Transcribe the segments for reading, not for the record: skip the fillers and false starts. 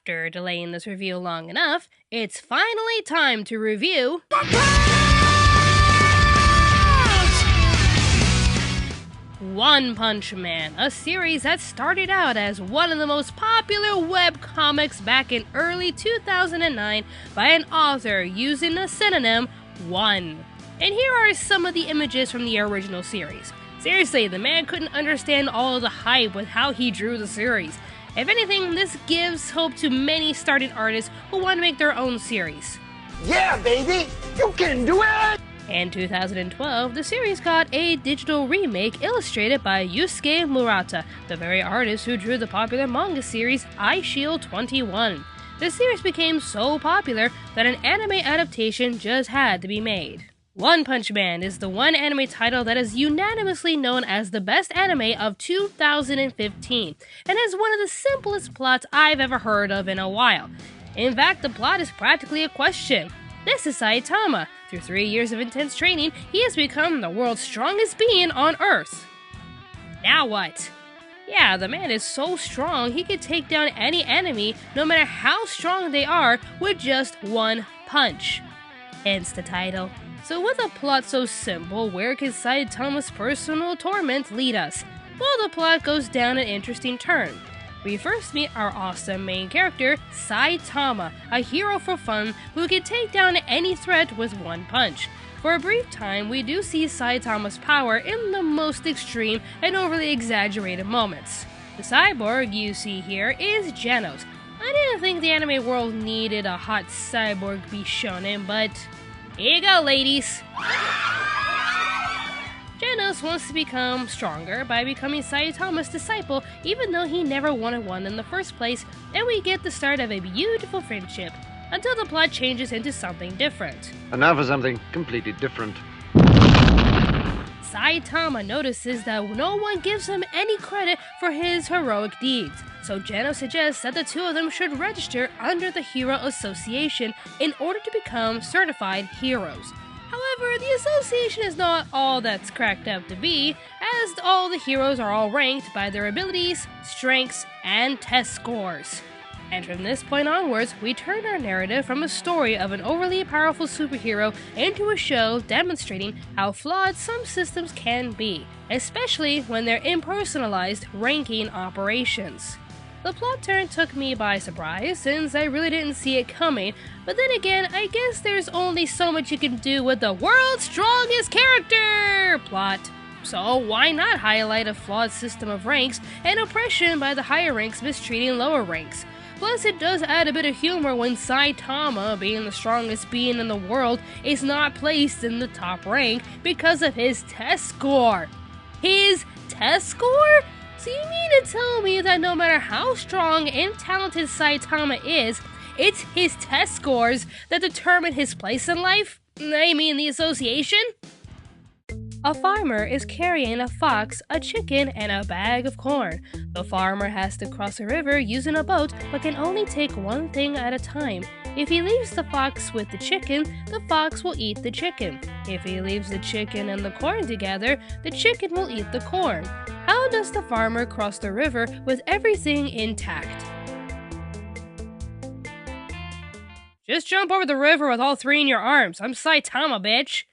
After delaying this review long enough, it's finally time to review One Punch Man, a series that started out as one of the most popular webcomics back in early 2009 by an author using the synonym One. And here are some of the images from the original series. Seriously, the man couldn't understand all of the hype with how he drew the series. If anything, this gives hope to many starting artists who want to make their own series. Yeah, baby! You can do it! In 2012, the series got a digital remake illustrated by Yusuke Murata, the very artist who drew the popular manga series Eyeshield 21. The series became so popular that an anime adaptation just had to be made. One Punch Man is the one anime title that is unanimously known as the best anime of 2015, and has one of the simplest plots I've ever heard of in a while. In fact, the plot is practically a question. This is Saitama. Through 3 years of intense training, he has become the world's strongest being on Earth. Now what? Yeah, the man is so strong he could take down any enemy, no matter how strong they are, with just one punch. Hence the title. So with a plot so simple, where can Saitama's personal torment lead us? Well, the plot goes down an interesting turn. We first meet our awesome main character, Saitama, a hero for fun who can take down any threat with one punch. For a brief time, we do see Saitama's power in the most extreme and overly exaggerated moments. The cyborg you see here is Genos. I didn't think the anime world needed a hot cyborg Bishonen, but here you go, ladies! Genos wants to become stronger by becoming Saitama's disciple, even though he never wanted one in the first place, and we get the start of a beautiful friendship, until the plot changes into something different. And now for something completely different. Saitama notices that no one gives him any credit for his heroic deeds, so Genos suggests that the two of them should register under the Hero Association in order to become certified heroes. However, the association is not all that's cracked up to be, as all the heroes are all ranked by their abilities, strengths, and test scores. And from this point onwards, we turn our narrative from a story of an overly powerful superhero into a show demonstrating how flawed some systems can be, especially when they're impersonalized ranking operations. The plot turn took me by surprise, since I really didn't see it coming, but then again, I guess there's only so much you can do with the world's strongest character plot. So why not highlight a flawed system of ranks and oppression by the higher ranks mistreating lower ranks? Plus, it does add a bit of humor when Saitama, being the strongest being in the world, is not placed in the top rank because of his test score. His test score? So you mean to tell me that no matter how strong and talented Saitama is, it's his test scores that determine his place in life? I mean the association? A farmer is carrying a fox, a chicken, and a bag of corn. The farmer has to cross a river using a boat, but can only take one thing at a time. If he leaves the fox with the fox will eat the chicken. If he leaves the chicken and the corn together, the chicken will eat the corn. How does the farmer cross the river with everything intact? Just jump over the river with all three in your arms. I'm Saitama, bitch.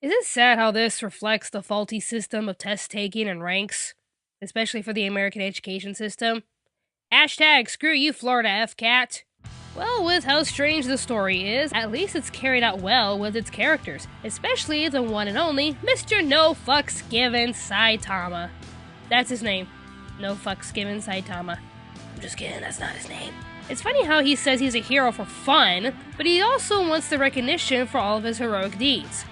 Is it sad how this reflects the faulty system of test taking and ranks? Especially for the American education system? Hashtag screw you, Florida FCAT. Well, with how strange the story is, at least it's carried out well with its characters, especially the one and only Mr. No Fucks Given Saitama. That's his name. No Fucks Given Saitama. I'm just kidding, that's not his name. It's funny how he says he's a hero for fun, but he also wants the recognition for all of his heroic deeds.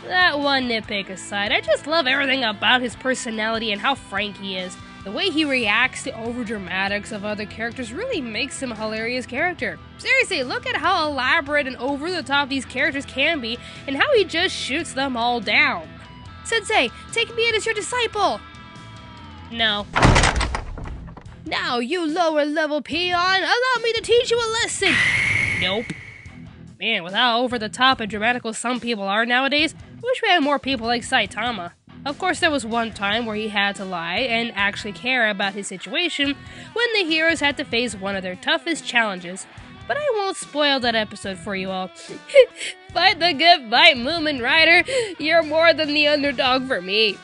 That one nitpick aside, I just love everything about his personality and how frank he is. The way he reacts to overdramatics of other characters really makes him a hilarious character. Seriously, look at how elaborate and over-the-top these characters can be, and how he just shoots them all down. Sensei, take me in as your disciple! No. Now, you lower-level peon, allow me to teach you a lesson! Nope. Man, with how over-the-top and dramatical some people are nowadays, I wish we had more people like Saitama. Of course, there was one time where he had to lie and actually care about his situation when the heroes had to face one of their toughest challenges. But I won't spoil that episode for you all. Fight the good fight, Moomin Rider. You're more than the underdog for me.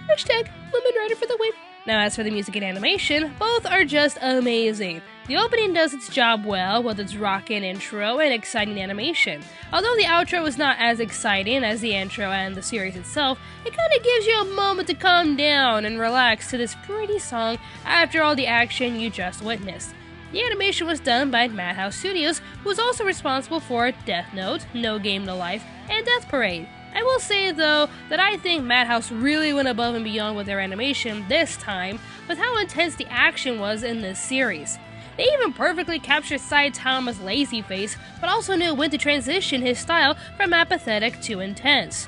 Hashtag Moomin Rider for the win. Now, as for the music and animation, both are just amazing. The opening does its job well with its rockin' intro and exciting animation. Although the outro is not as exciting as the intro and the series itself, it kinda gives you a moment to calm down and relax to this pretty song after all the action you just witnessed. The animation was done by Madhouse Studios, who was also responsible for Death Note, No Game No Life, and Death Parade. I will say, though, that I think Madhouse really went above and beyond with their animation this time, with how intense the action was in this series. They even perfectly captured Saitama's lazy face, but also knew when to transition his style from apathetic to intense.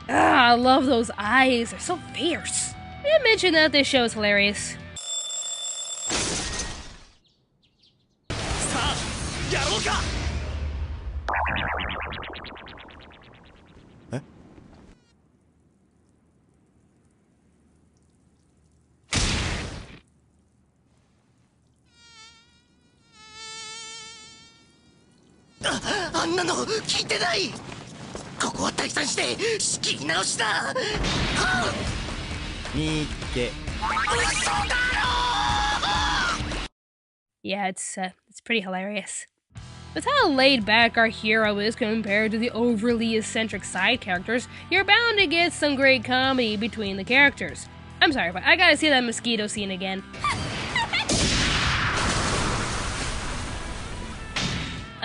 I love those eyes, they're so fierce. I mention that this show is hilarious. Yeah, it's pretty hilarious. With how laid back our hero is compared to the overly eccentric side characters, you're bound to get some great comedy between the characters. I'm sorry, but I gotta see that mosquito scene again.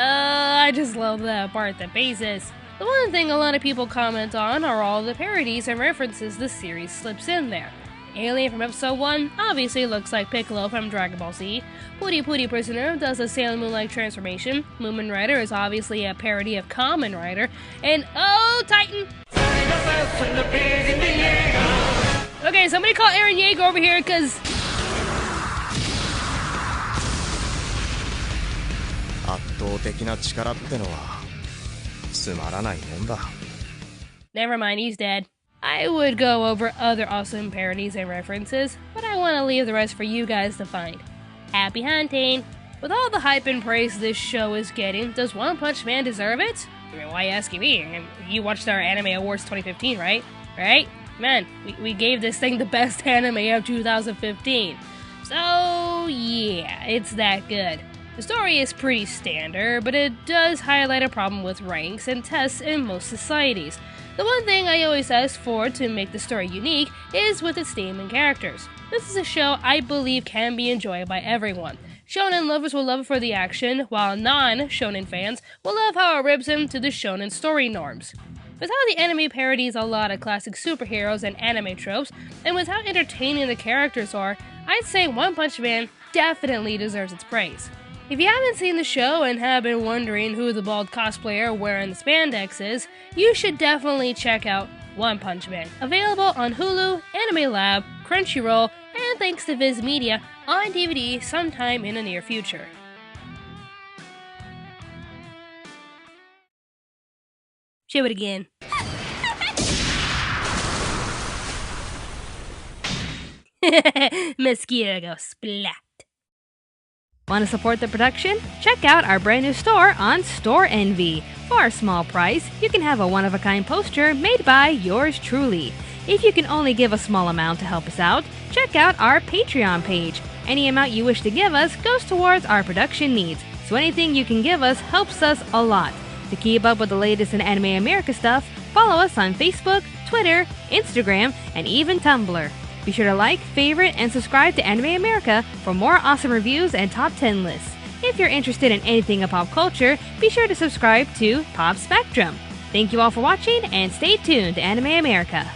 I just love that part to pieces. The one thing a lot of people comment on are all the parodies and references the series slips in there. Alien from episode 1 obviously looks like Piccolo from Dragon Ball Z. Pooty Pooty Prisoner does a Sailor Moon-like transformation. Moomin Rider is obviously a parody of Kamen Rider. And oh, Titan! Okay, somebody call Eren Yeager over here, cause... Never mind, he's dead. I would go over other awesome parodies and references, but I want to leave the rest for you guys to find. Happy hunting! With all the hype and praise this show is getting, does One Punch Man deserve it? I mean, why are you asking me? You watched our Anime Awards 2015, right? Right? Man, we gave this thing the best anime of 2015. So, yeah, it's that good. The story is pretty standard, but it does highlight a problem with ranks and tests in most societies. The one thing I always ask for to make the story unique is with its theme and characters. This is a show I believe can be enjoyed by everyone. Shonen lovers will love it for the action, while non-shonen fans will love how it rips into the shonen story norms. With how the anime parodies a lot of classic superheroes and anime tropes, and with how entertaining the characters are, I'd say One Punch Man definitely deserves its praise. If you haven't seen the show and have been wondering who the bald cosplayer wearing the spandex is, you should definitely check out One Punch Man. Available on Hulu, Anime Lab, Crunchyroll, and thanks to Viz Media, on DVD sometime in the near future. Show it again. Mosquito go splat. Want to support the production? Check out our brand new store on Store Envy. For a small price, you can have a one-of-a-kind poster made by yours truly. If you can only give a small amount to help us out, check out our Patreon page. Any amount you wish to give us goes towards our production needs, so anything you can give us helps us a lot. To keep up with the latest in Anime America stuff, follow us on Facebook, Twitter, Instagram, and even Tumblr. Be sure to like, favorite, and subscribe to Anime America for more awesome reviews and top 10 lists. If you're interested in anything in pop culture, be sure to subscribe to Pop Spectrum. Thank you all for watching, and stay tuned to Anime America.